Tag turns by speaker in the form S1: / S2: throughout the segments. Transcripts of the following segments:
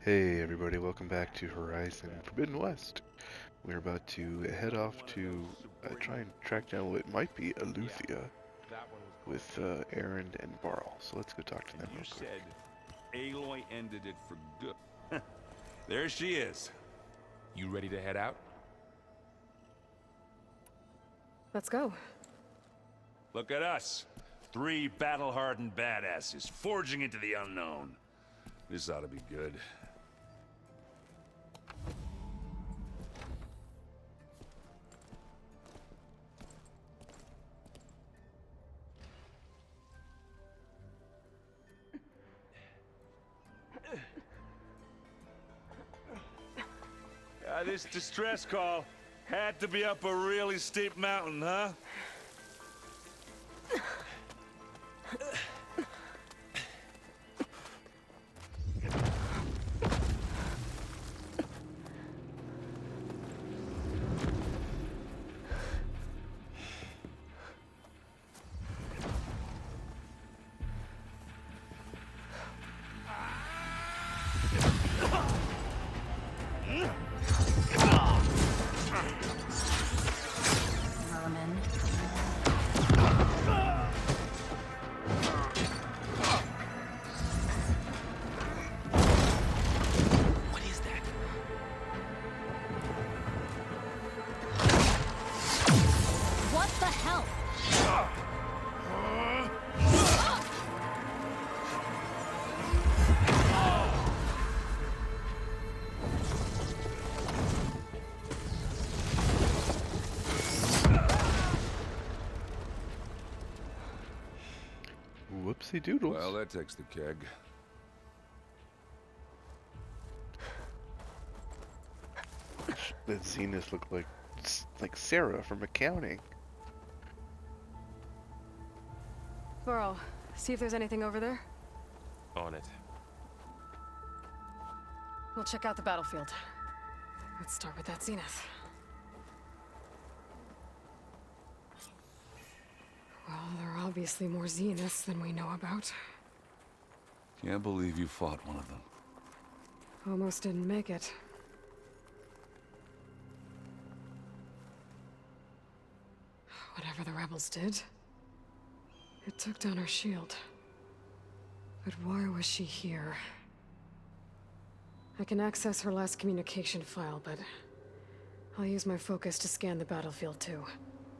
S1: Hey everybody, welcome back to Horizon Forbidden West. We're about to head off to try and track down what might be ELEUTHIA with Erend and Varl. So let's go talk to them
S2: You
S1: real quick.
S2: said Aloy ended it for good. There she is.
S3: You ready to head out?
S4: Let's go.
S2: Look at us. Three battle-hardened badasses forging into the unknown. This ought to be good. This distress call had to be up a really steep mountain, huh?
S4: What the hell?
S1: Whoopsie doodles.
S2: Well, that takes the keg.
S1: That Zeniths look like Sarah from accounting.
S4: Varl, see if there's anything over there.
S3: On it.
S4: We'll check out the battlefield. Let's start with that Zenith. Well, there are obviously more Zeniths than we know about.
S2: Can't believe you fought one of them.
S4: Almost didn't make it. Whatever the rebels did, it took down her shield. But why was she here? I can access her last communication file, but I'll use my focus to scan the battlefield too.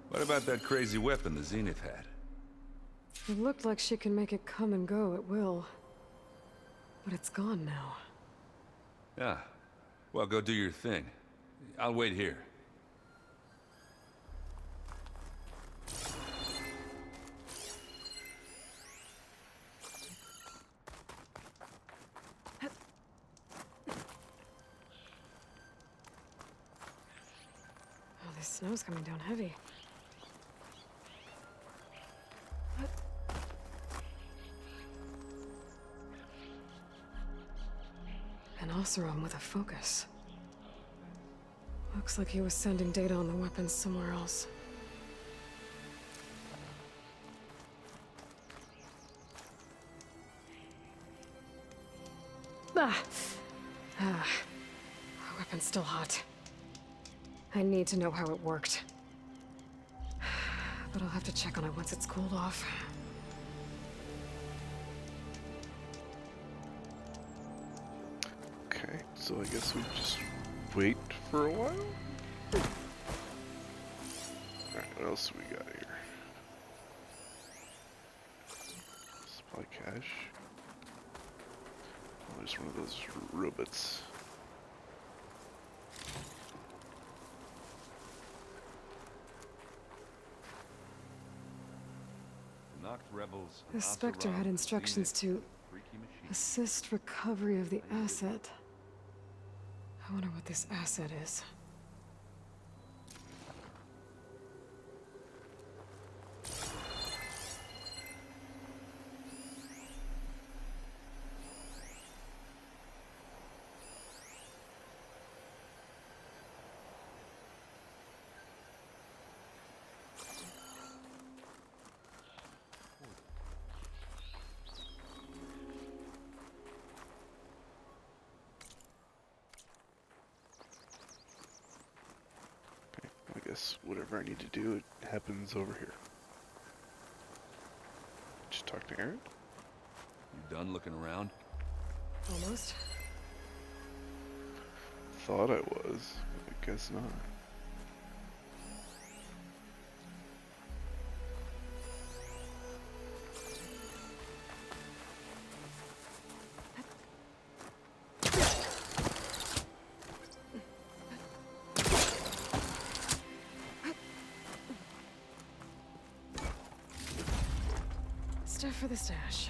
S2: What about that crazy weapon the Zenith had?
S4: It looked like she can make it come and go at will. But it's gone now.
S2: Yeah. Well, go do your thing. I'll wait here.
S4: Oh, this snow's coming down heavy. An Oseram with a focus. Looks like he was sending data on the weapons somewhere else. Our weapon's still hot. I need to know how it worked. But I'll have to check on it once it's cooled off.
S1: Okay, so I guess we just wait for a while? Alright, what else we got here? Supply cache. Oh, there's one of those robots.
S2: Knocked rebels.
S4: The Spectre had instructions to assist recovery of the asset. I wonder what this asset is.
S1: guess whatever I need to do, it happens over here. Just talk to Erend?
S2: You done looking around?
S4: Almost.
S1: Thought I was, but I guess not.
S4: Stuff for the stash.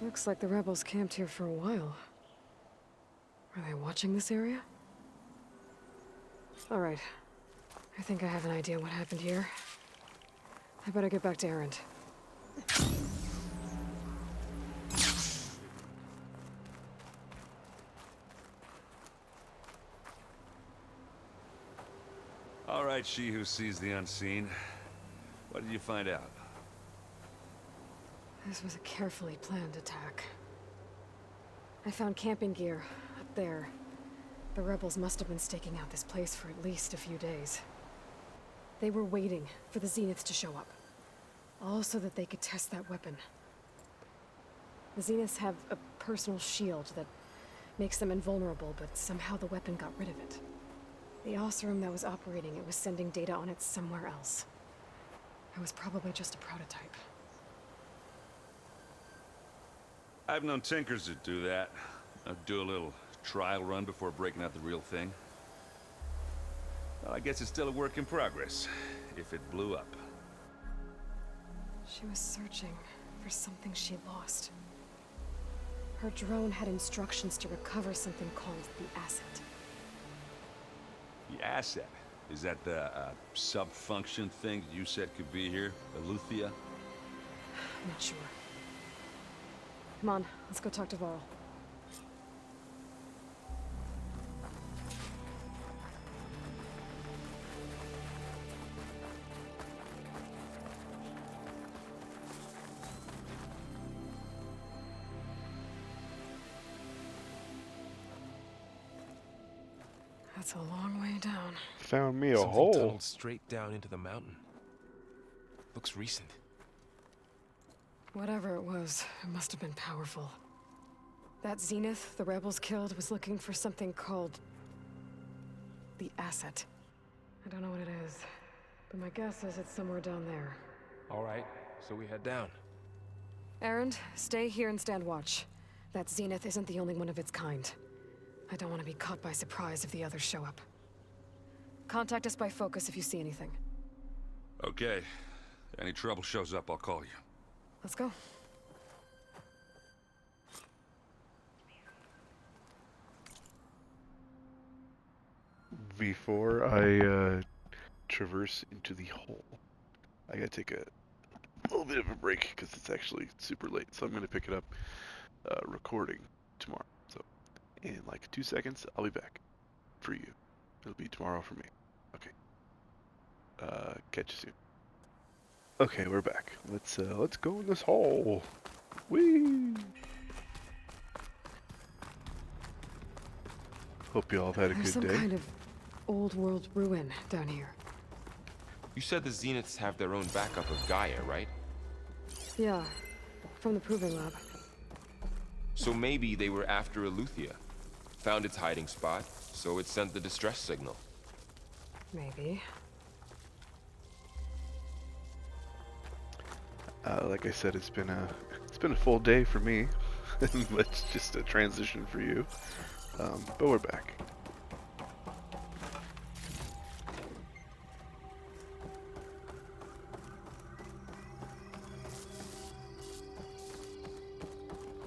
S4: Looks like the rebels camped here for a while. Are they watching this area? Alright. I think I have an idea what happened here. I better get back to Erend.
S2: All right, she who sees the unseen. What did you find out?
S4: This was a carefully planned attack. I found camping gear up there. The rebels must have been staking out this place for at least a few days. They were waiting for the Zeniths to show up. All so that they could test that weapon. The Zeniths have a personal shield that makes them invulnerable, but somehow the weapon got rid of it. The Oseram that was operating it was sending data on it somewhere else. It was probably just a prototype.
S2: I've known tinkers that do that. I'd do a little trial run before breaking out the real thing. Well, I guess it's still a work in progress, if it blew up.
S4: She was searching for something she lost. Her drone had instructions to recover something called the asset.
S2: The asset? Is that the sub-function thing you said could be here? ELEUTHIA?
S4: I'm not sure. Come on, let's go talk to Varl. That's a long way down.
S1: Found me a
S3: Something
S1: hole.
S3: tunneled straight down into the mountain. Looks recent.
S4: Whatever it was, it must have been powerful. That Zenith the rebels killed was looking for something called the asset. I don't know what it is, but my guess is it's somewhere down there.
S3: All right, so we head down.
S4: Erend, stay here and stand watch. That Zenith isn't the only one of its kind. I don't want to be caught by surprise if the others show up. Contact us by focus if you see anything.
S2: Okay. Any trouble shows up, I'll call you.
S4: Let's go.
S1: Before I traverse into the hole, I gotta take a little bit of a break because it's actually super late. So I'm gonna pick it up recording tomorrow. So in like 2 seconds, I'll be back for you. It'll be tomorrow for me. Okay. Catch you soon. Okay, we're back. Let's go in this hole. Whee! Hope you all have had a
S4: There's
S1: good
S4: some
S1: day.
S4: kind of old world ruin down here.
S3: You said the Zeniths have their own backup of Gaia, right?
S4: Yeah, from the proving lab.
S3: So maybe they were after ELEUTHIA. Found its hiding spot, so it sent the distress signal.
S4: Maybe.
S1: Like I said, it's been a full day for me. It's just a transition for you. But we're back.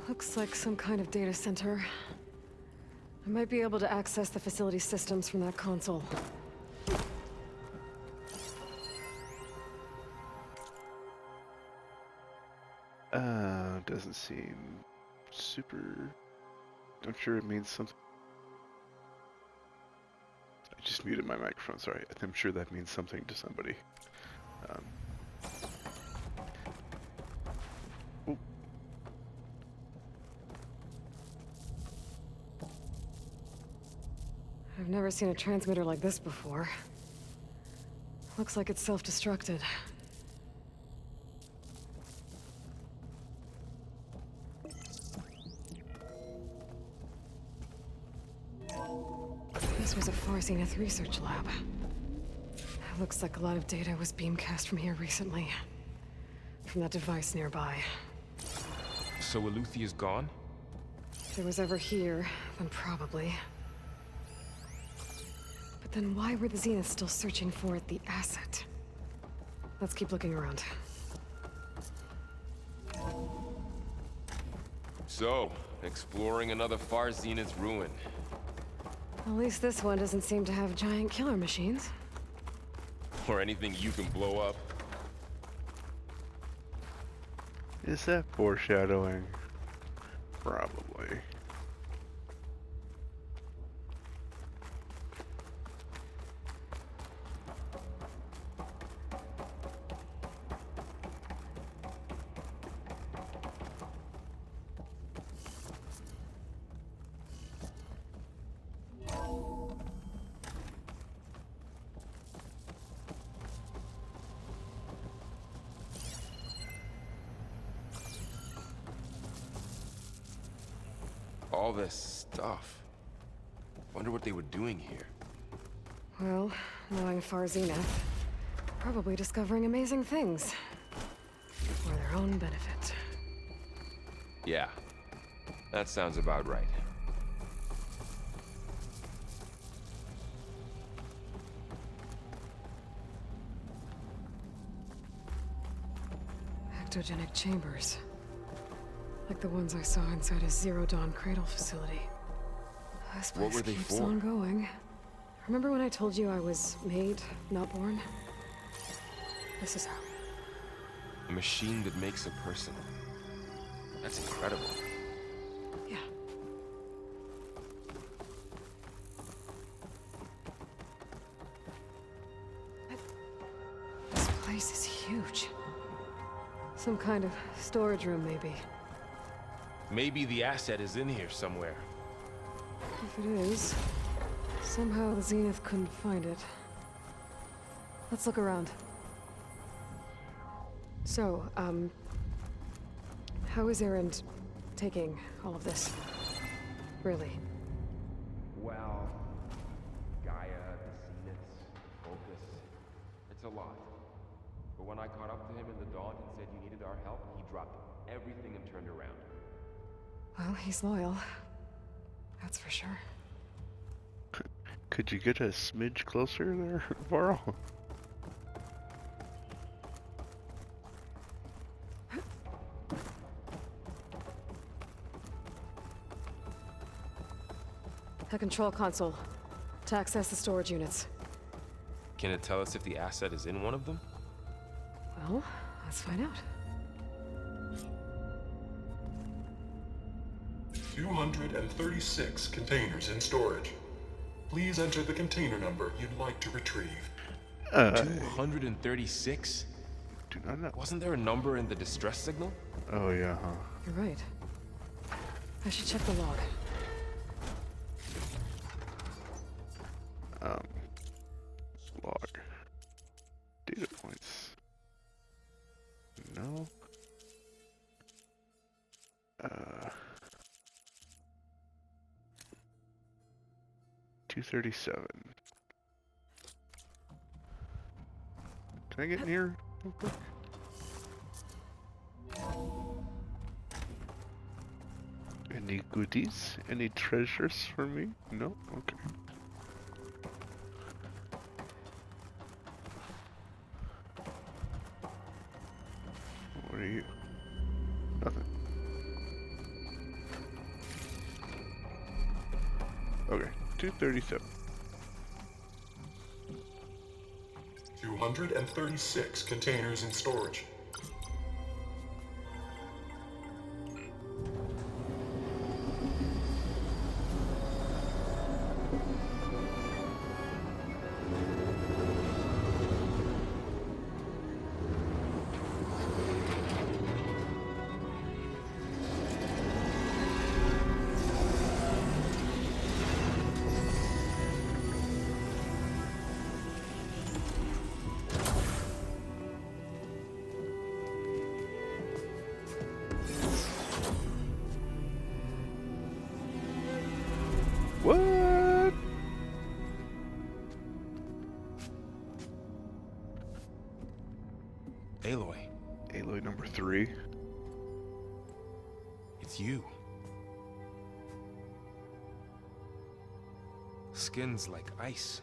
S4: Looks like some kind of data center. I might be able to access the facility systems from that console.
S1: Doesn't seem super. I'm sure it means something. I just muted my microphone, sorry. I'm sure that means something to somebody. Oop.
S4: I've never seen a transmitter like this before. Looks like it's self-destructed. This was a far Zenith research lab. Looks like a lot of data was beamcast from here recently. From that device nearby.
S3: So Eleuthia's gone?
S4: If it was ever here, then probably. But then why were the Zeniths still searching for the asset? Let's keep looking around.
S3: So, exploring another far Zenith ruin.
S4: At least this one doesn't seem to have giant killer machines.
S3: Or anything you can blow up.
S1: Is that foreshadowing? Probably.
S3: All this stuff. Wonder what they were doing here.
S4: Well, knowing far Zenith, probably discovering amazing things. For their own benefit.
S3: Yeah, that sounds about right.
S4: Ectogenic chambers. Like the ones I saw inside a Zero Dawn Cradle facility. This place
S3: What were they
S4: keeps
S3: for?
S4: on going. Remember when I told you I was made, not born? This is how.
S3: A machine that makes a person. That's incredible.
S4: Yeah. This place is huge. Some kind of storage room, maybe.
S3: Maybe the asset is in here somewhere.
S4: If it is, somehow the Zenith couldn't find it. Let's look around. So, how is Erend taking all of this? Really?
S3: Well, GAIA, the Zeniths, Focus. It's a lot. But when I caught up to him in the dawn and said you needed our help, he dropped everything and turned around.
S4: Well, he's loyal. That's for sure.
S1: Could you get a smidge closer there, Varl?
S4: A control console. To access the storage units.
S3: Can it tell us if the asset is in one of them?
S4: Well, let's find out.
S5: 236 containers in storage. Please enter the container number you'd like to retrieve.
S3: 236?
S1: Do not know.
S3: Wasn't there a number in the distress signal?
S1: Oh yeah, huh?
S4: You're right. I should check the log.
S1: Log. Data points. No. 237. Can I get in here real quick? Any goodies? Any treasures for me? No? Okay. What are you? Nothing. Okay, 237.
S5: 236 containers in storage.
S1: What?
S6: Aloy,
S1: Aloy number 3.
S6: it's you. Skin's like ice.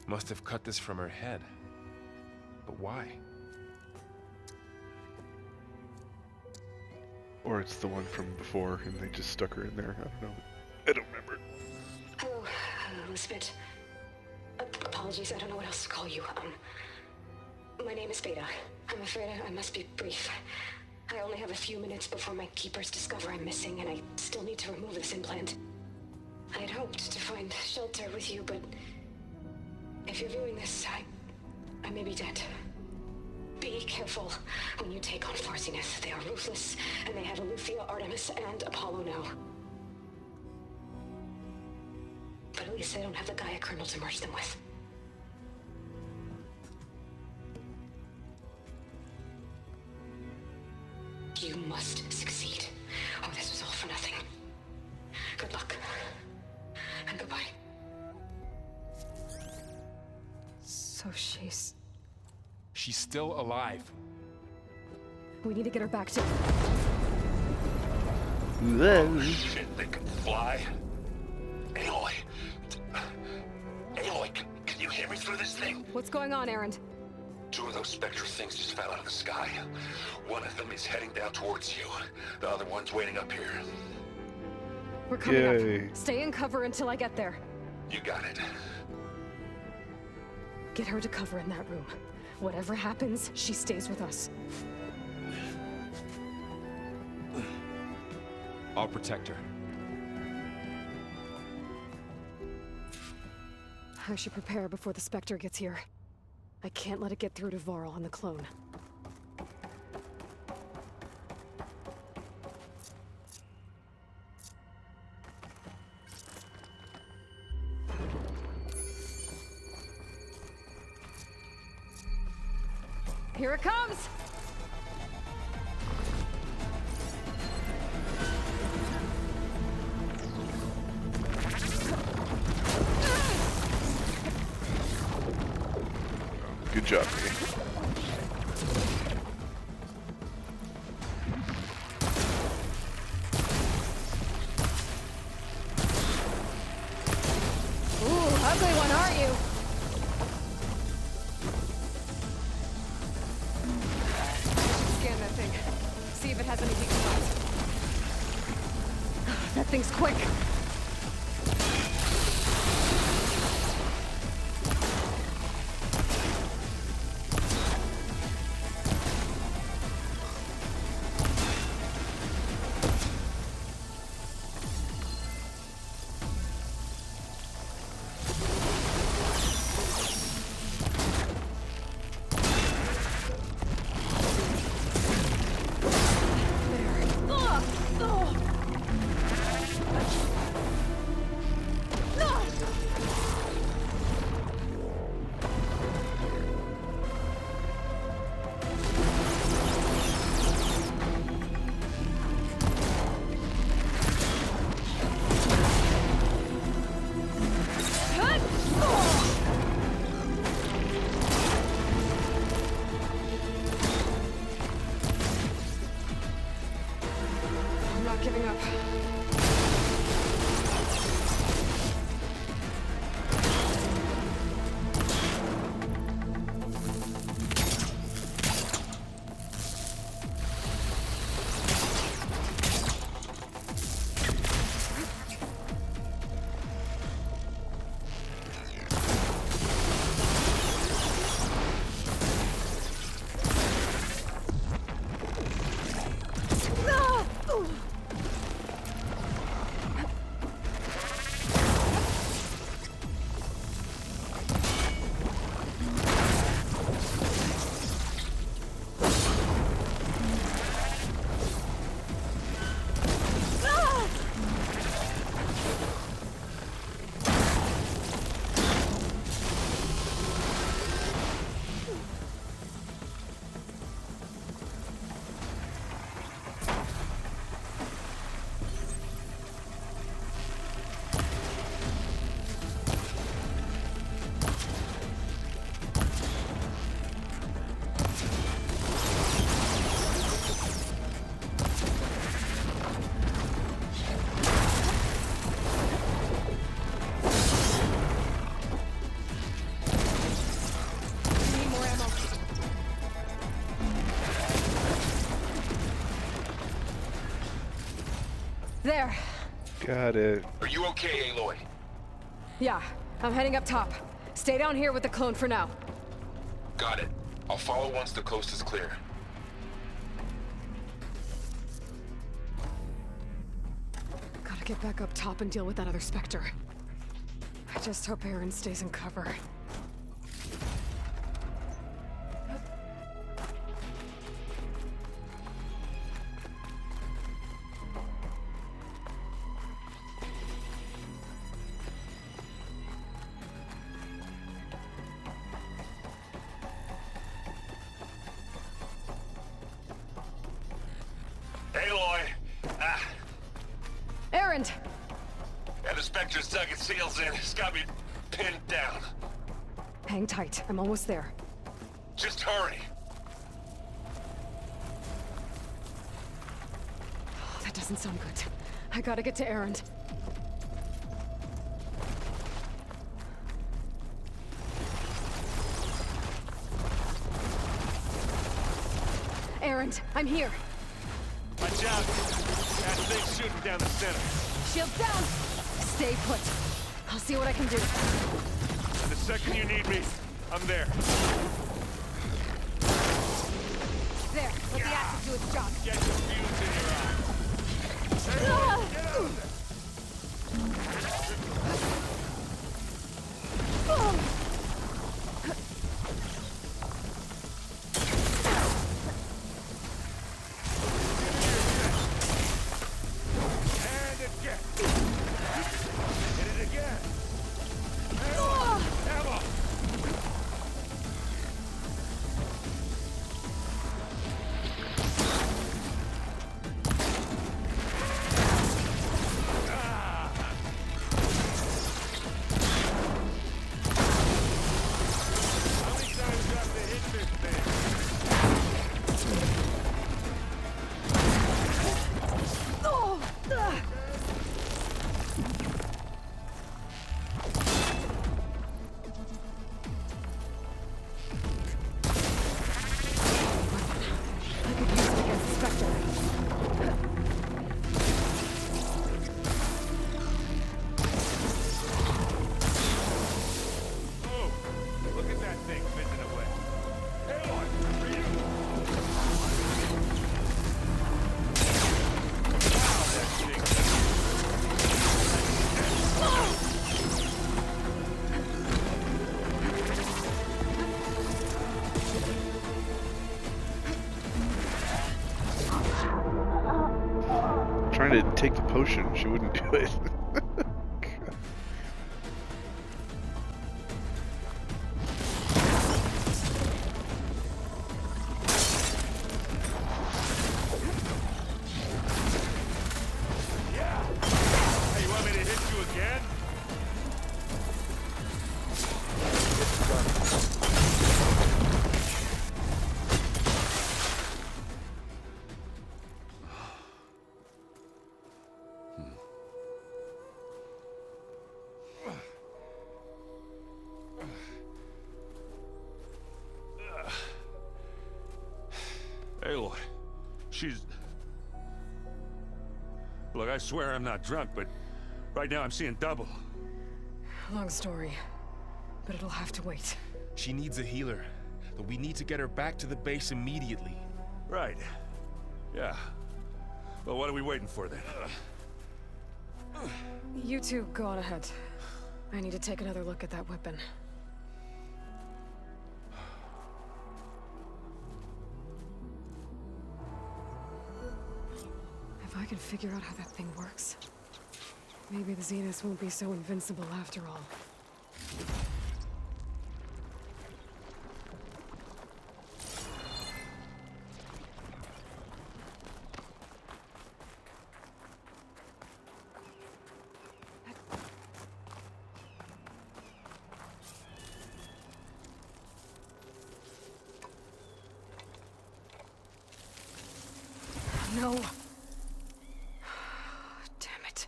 S6: Must have cut this from her head. But why?
S1: Or it's the one from before and they just stuck her in there. I don't know. I don't remember.
S4: Hello, Elizabeth. Apologies, I don't know what else to call you. My name is Beta. I'm afraid I must be brief. I only have a few minutes before my keepers discover I'm missing, and I still need to remove this implant. I had hoped to find shelter with you, but if you're viewing this, I may be dead. Be careful when you take on Far Zeniths. They are ruthless, and they have ELEUTHIA, Artemis, and Apollo now. But at least they don't have the GAIA kernel to merge them with. You must succeed, or this was all for nothing. Good luck. And goodbye. So she's
S6: still alive.
S4: We need to get her back to...
S1: Then
S7: Shit, they can fly. Aloy. Aloy, can you hear me through this thing?
S4: What's going on, Erend?
S7: 2 of those spectral things just fell out of the sky. One of them is heading down towards you. The other one's waiting up here.
S4: We're coming
S1: Yay.
S4: up. Stay in cover until I get there.
S7: You got it.
S4: Get her to cover in that room. Whatever happens, she stays with us.
S6: I'll protect her.
S4: I should prepare before the Spectre gets here. I can't let it get through to Varl and the clone. Here it comes!
S1: good job.
S4: Ooh, ugly one, aren't you? Scan that thing. See if it has any weak spots. That thing's quick. Giving up. There.
S1: Got it.
S7: Are you okay, Aloy?
S4: Yeah, I'm heading up top. Stay down here with the clone for now.
S7: Got it. I'll follow once the coast is clear.
S4: Gotta get back up top and deal with that other Spectre. I just hope Erend stays in cover.
S7: Aloy!
S4: Erend!
S7: And the Spectre's dug its heels in. It's got me pinned down.
S4: Hang tight, I'm almost there.
S7: Just hurry.
S4: Oh, that doesn't sound good. I gotta get to Erend. Erend, I'm here.
S2: Watch out! That thing's shooting down the center.
S4: Shield down! Stay put. I'll see what I can do.
S2: And the second you need me, I'm there.
S4: There, let the acid do its job.
S2: Get the fuse in your eye. Hey,
S4: Ah!
S2: get out of there! And again. Hit it again. Ammo! How many times do I have to hit this thing?
S4: Oh! Ah! I could use it against the Spectre.
S2: Oh, look at that thing fizzing away. Aloy, for you! Wow, that thing.
S1: Trying to take the potion, she wouldn't do it.
S2: Yeah! Hey, you want me to hit you again? Aloy, she's... Look, I swear I'm not drunk, but right now I'm seeing double.
S4: Long story, but it'll have to wait.
S6: She needs a healer, but we need to get her back to the base immediately.
S2: Right. Yeah. Well, what are we waiting for then?
S4: You two go on ahead. I need to take another look at that weapon. If I can figure out how that thing works, maybe the Zeniths won't be so invincible after all. No. Damn it.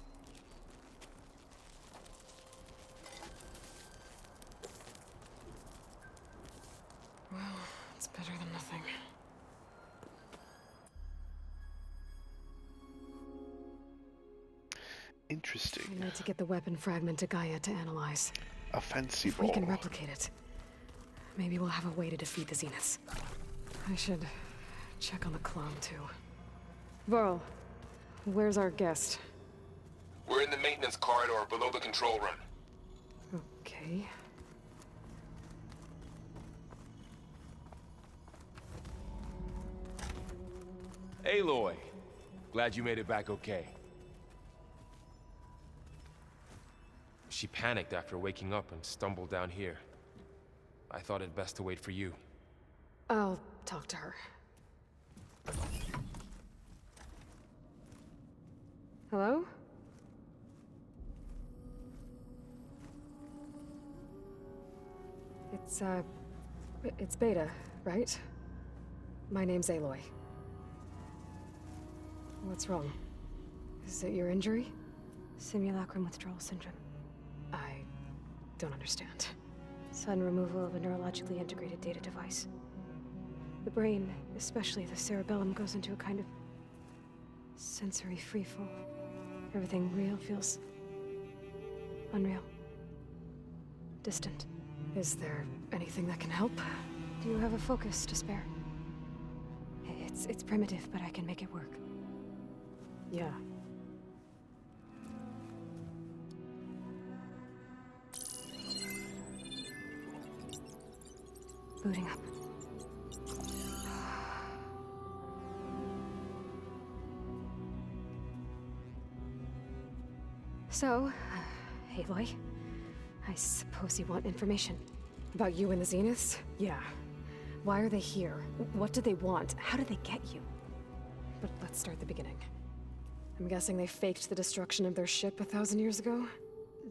S4: Well, it's better than nothing.
S1: Interesting.
S4: I need to get the weapon fragment to Gaia to analyze.
S1: A fancy
S4: If
S1: ball.
S4: we can replicate it, maybe we'll have a way to defeat the Zeniths. I should check on the clone, too. Varl, where's our guest?
S7: We're in the maintenance corridor below the control room.
S4: Okay.
S6: Aloy, glad you made it back okay. She panicked after waking up and stumbled down here. I thought it best to wait for you.
S4: I'll talk to her. Hello? It's Beta, right? My name's Aloy. What's wrong? Is it your injury?
S8: Simulacrum withdrawal syndrome.
S4: I don't understand.
S8: Sudden removal of a neurologically integrated data device. The brain, especially the cerebellum, goes into a kind of sensory freefall. Everything real feels unreal. Distant.
S4: Is there anything that can help?
S8: Do you have a focus to spare? It's primitive, but I can make it work.
S4: Yeah.
S8: Booting up. So, Aloy, I suppose you want information.
S4: About you and the Zeniths? Yeah. Why are they here? What do they want? How did they get you? But let's start the beginning. I'm guessing they faked the destruction of their ship 1,000 years ago?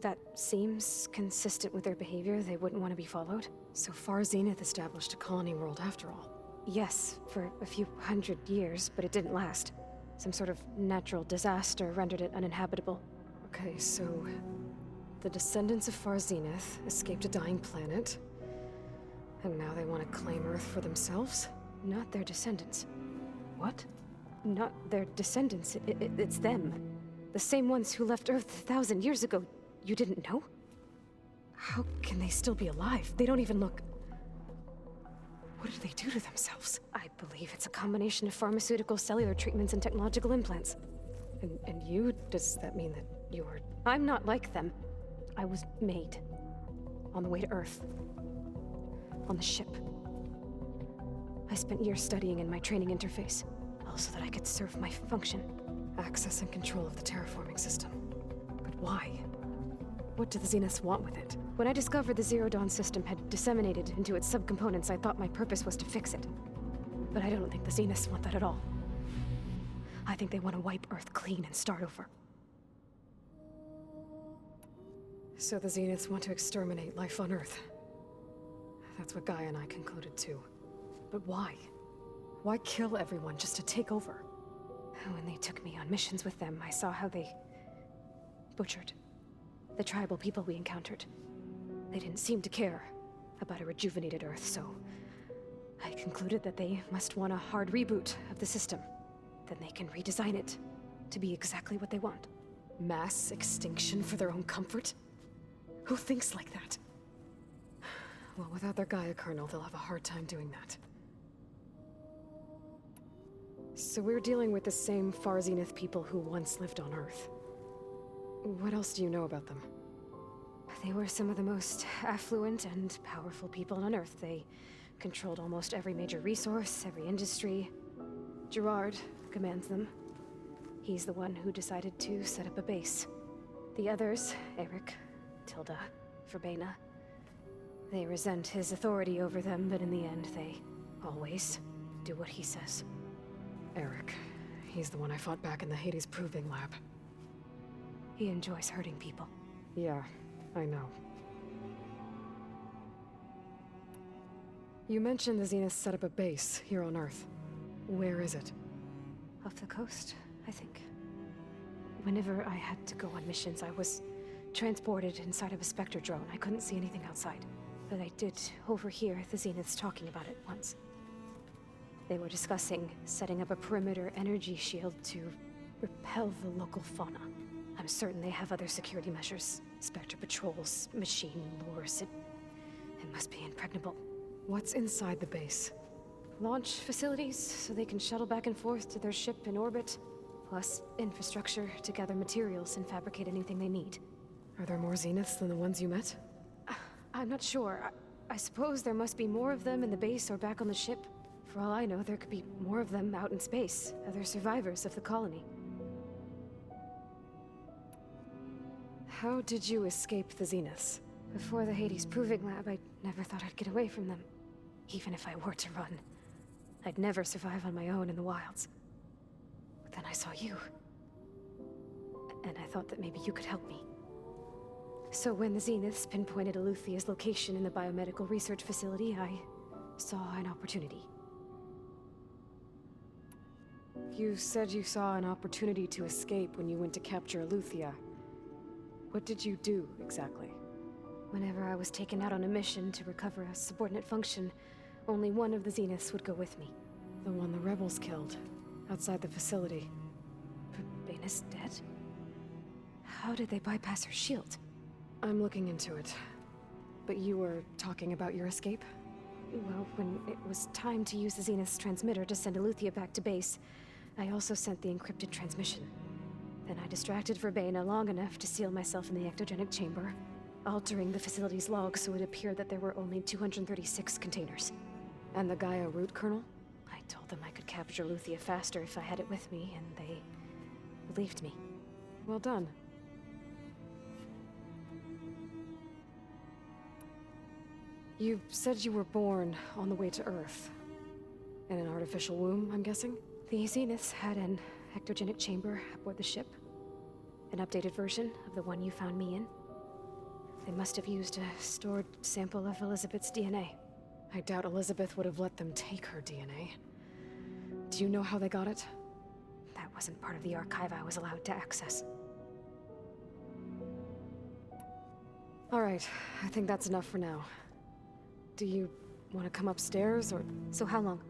S8: That seems consistent with their behavior. They wouldn't want to be followed.
S4: So far, Zenith established a colony world after all.
S8: Yes, for a few hundred years, but it didn't last. Some sort of natural disaster rendered it uninhabitable.
S4: Okay, so the descendants of Far Zenith escaped a dying planet, and now they want to claim Earth for themselves?
S8: Not their descendants.
S4: What?
S8: Not their descendants. It's them. The same ones who left Earth 1,000 years ago. You didn't know?
S4: How can they still be alive? They don't even look... What did they do to themselves?
S8: I believe it's a combination of pharmaceutical, cellular treatments, and technological implants.
S4: And you? Does that mean that you're...
S8: I'm not like them. I was made. On the way to Earth. On the ship. I spent years studying in my training interface. All so that I could serve my function.
S4: Access and control of the terraforming system. But why? What do the Zeniths want with it?
S8: When I discovered the Zero Dawn system had disseminated into its subcomponents, I thought my purpose was to fix it. But I don't think the Zeniths want that at all. I think they want to wipe Earth clean and start over.
S4: So the Zeniths want to exterminate life on Earth. That's what Gaia and I concluded too. But why? Why kill everyone just to take over?
S8: When they took me on missions with them, I saw how they butchered the tribal people we encountered. They didn't seem to care about a rejuvenated Earth, so I concluded that they must want a hard reboot of the system. Then they can redesign it to be exactly what they want.
S4: Mass extinction for their own comfort? Who thinks like that? Well, without their Gaia kernel, they'll have a hard time doing that. So we're dealing with the same Far Zenith people who once lived on Earth. What else do you know about them?
S8: They were some of the most affluent and powerful people on Earth. They controlled almost every major resource, every industry. Gerard commands them. He's the one who decided to set up a base. The others, Eric, Tilda, Verbena, they resent his authority over them, but in the end, they always do what he says.
S4: Eric. He's the one I fought back in the Hades Proving Lab.
S8: He enjoys hurting people.
S4: Yeah, I know. You mentioned the Zeniths set up a base here on Earth. Where is it?
S8: Off the coast, I think. Whenever I had to go on missions, I was transported inside of a Spectre drone. I couldn't see anything outside. But I did overhear the Zeniths talking about it once. They were discussing setting up a perimeter energy shield to repel the local fauna. I'm I'm certain they have other security measures. Spectre patrols, machine lures. It must be impregnable.
S4: What's inside the base?
S8: Launch facilities, so they can shuttle back and forth to their ship in orbit. Plus, infrastructure to gather materials and fabricate anything they need.
S4: Are there more Zeniths than the ones you met?
S8: I'm not sure. I suppose there must be more of them in the base or back on the ship. For all I know, there could be more of them out in space, other survivors of the colony.
S4: How did you escape the Zeniths?
S8: Before the Hades Proving Lab, I never thought I'd get away from them. Even if I were to run. I'd never survive on my own in the wilds. But then I saw you. And I thought that maybe you could help me. So when the Zeniths pinpointed ELEUTHIA's location in the biomedical research facility, I saw an opportunity.
S4: You said you saw an opportunity to escape when you went to capture ELEUTHIA. What did you do, exactly?
S8: Whenever I was taken out on a mission to recover a subordinate function, only one of the Zeniths would go with me.
S4: The one the rebels killed, outside the facility.
S8: Baina's dead? How did they bypass her shield?
S4: I'm looking into it. But you were talking about your escape?
S8: Well, when it was time to use the Zenith's transmitter to send ELEUTHIA back to base, I also sent the encrypted transmission. Then I distracted Baina long enough to seal myself in the ectogenic chamber, altering the facility's log so it appeared that there were only 236 containers.
S4: And the GAIA root kernel?
S8: I told them I could capture ELEUTHIA faster if I had it with me, and they believed me.
S4: Well done. You said you were born on the way to Earth. In an artificial womb, I'm guessing?
S8: The Zeniths had an ectogenic chamber aboard the ship. An updated version of the one you found me in. They must have used a stored sample of Elizabeth's DNA.
S4: I doubt Elizabeth would have let them take her DNA. Do you know how they got it?
S8: That wasn't part of the archive I was allowed to access.
S4: All right, I think that's enough for now. Do you want to come upstairs, or...?
S8: So how long?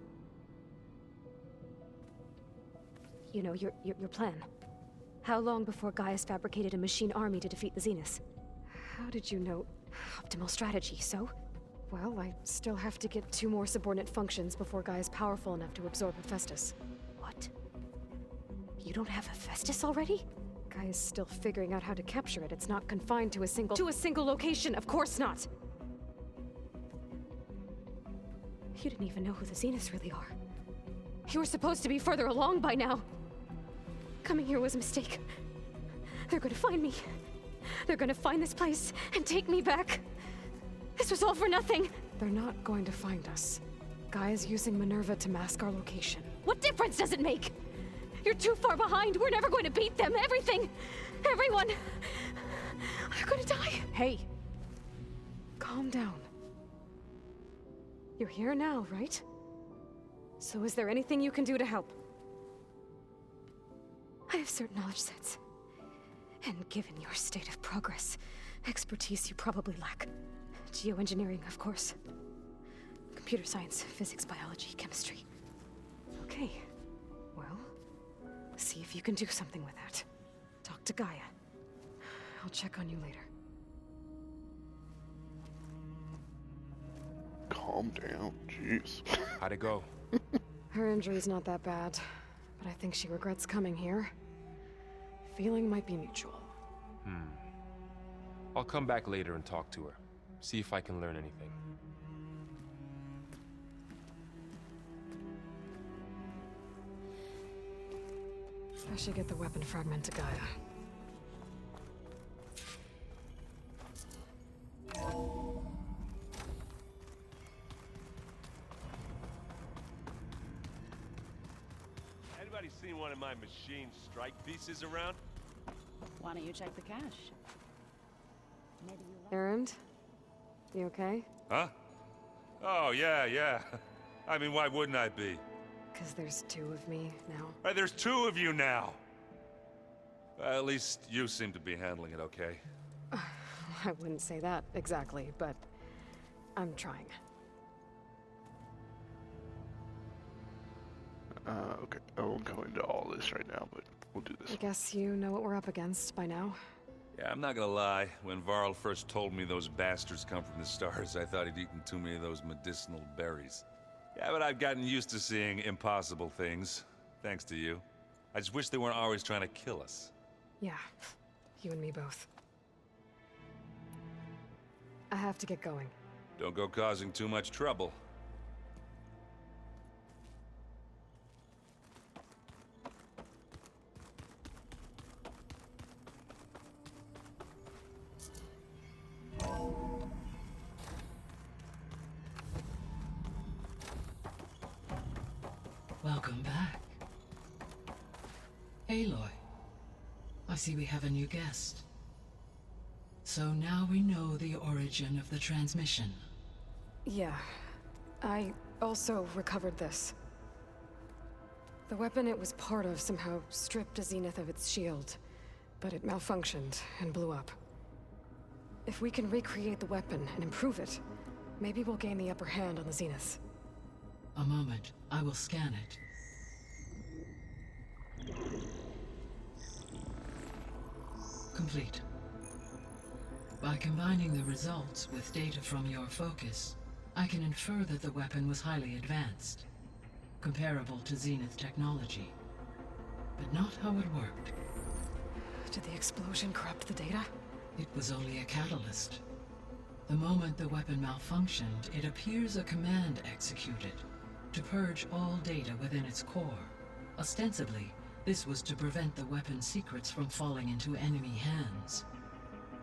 S8: You know, your plan. How long before Gaia's fabricated a machine army to defeat the Zeniths?
S4: How did you know?
S8: Optimal strategy, so?
S4: Well, I still have to get 2 more subordinate functions before Gaia's powerful enough to absorb Hephaestus.
S8: What? You don't have Hephaestus already?
S4: Gaia's still figuring out how to capture it. It's not confined to a single... To a single location, of course not!
S8: You didn't even know who the Zeniths really are.
S4: You were supposed to be further along by now!
S8: Coming here was a mistake. They're gonna find me. They're gonna find this place and take me back. This was all for nothing.
S4: They're not going to find us. Gaia's using Minerva to mask our location.
S8: What difference does it make? You're too far behind. We're never going to beat them. Everything. Everyone. They're gonna die.
S4: Hey. Calm down. You're here now, right? So is there anything you can do to help?
S8: I have certain knowledge sets. And given your state of progress, expertise you probably lack. Geoengineering, of course. Computer science, physics, biology, chemistry.
S4: Okay. Well, see if you can do something with that. Talk to Gaia. I'll check on you later.
S1: Calm down, jeez.
S6: How'd it go?
S4: Her injury's not that bad, but I think she regrets coming here. Feeling might be mutual.
S6: I'll come back later and talk to her. See if I can learn anything.
S4: I should get the weapon fragment to Gaia.
S9: Anybody seen one of my machine strike pieces around?
S10: Why don't you check the cache? Maybe you
S4: Erend? You okay?
S2: Huh? Oh, yeah. I mean, why wouldn't I be?
S4: 'Cause there's 2 of me now.
S2: Right, there's 2 of you now. At least you seem to be handling it okay.
S4: I wouldn't say that exactly, but I'm trying.
S1: Okay, I won't go into all this right now, but We'll do
S4: I
S1: this.
S4: guess you know what we're up against by now.
S2: Yeah, I'm not gonna lie. When Varl first told me those bastards come from the stars, I thought he'd eaten too many of those medicinal berries. Yeah, but I've gotten used to seeing impossible things, thanks to you. I just wish they weren't always trying to kill us.
S4: Yeah, you and me both. I have to get going.
S2: Don't go causing too much trouble.
S11: Welcome back. Aloy, I see we have a new guest. So now we know the origin of the transmission.
S4: Yeah. I also recovered this. The weapon it was part of somehow stripped a Zenith of its shield, but it malfunctioned and blew up. If we can recreate the weapon and improve it, maybe we'll gain the upper hand on the Zeniths.
S11: A moment, I will scan it. Complete. By combining the results with data from your focus, I can infer that the weapon was highly advanced, comparable to Zenith technology, but not how it worked.
S4: Did the explosion corrupt the data?
S11: It was only a catalyst. The moment the weapon malfunctioned, it appears a command executed to purge all data within its core. Ostensibly, this was to prevent the weapon's secrets from falling into enemy hands.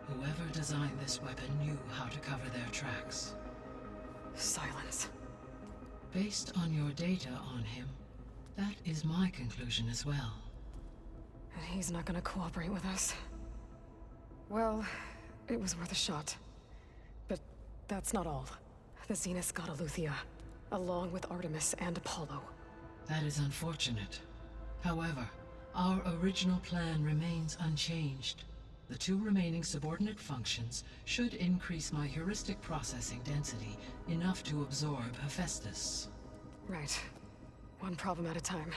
S11: Whoever designed this weapon knew how to cover their tracks.
S4: Silence.
S11: Based on your data on him, that is my conclusion as well.
S4: And he's not gonna cooperate with us. Well, it was worth a shot. But that's not all. The Zeniths got ELEUTHIA, along with Artemis and Apollo.
S11: That is unfortunate. However, our original plan remains unchanged. The two remaining subordinate functions should increase my heuristic processing density enough to absorb Hephaestus.
S4: Right. One problem at a time.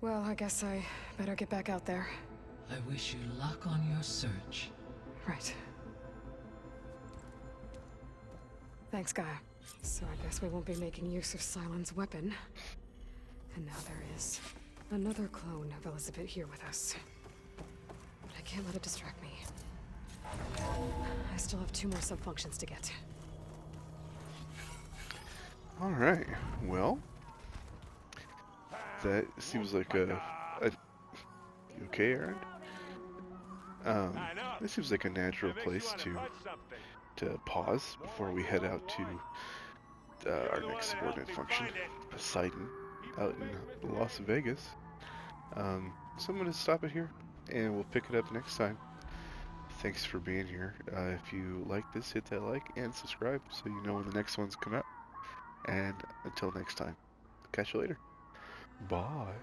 S4: Well, I guess I better get back out there.
S11: I wish you luck on your search.
S4: Right. Thanks, Gaia. So I guess we won't be making use of Sylens' weapon. And now there is another clone of Elizabeth here with us. But I can't let it distract me. I still have 2 more sub-functions to get.
S1: Alright, well, that seems like a you okay, Erend? This seems like a natural place to pause before we head out to our next subordinate function, Poseidon, out in Las Vegas. So I'm going to stop it here, and we'll pick it up next time. Thanks for being here. If you like this, hit that like and subscribe so you know when the next ones come out. And until next time, catch you later. Bye.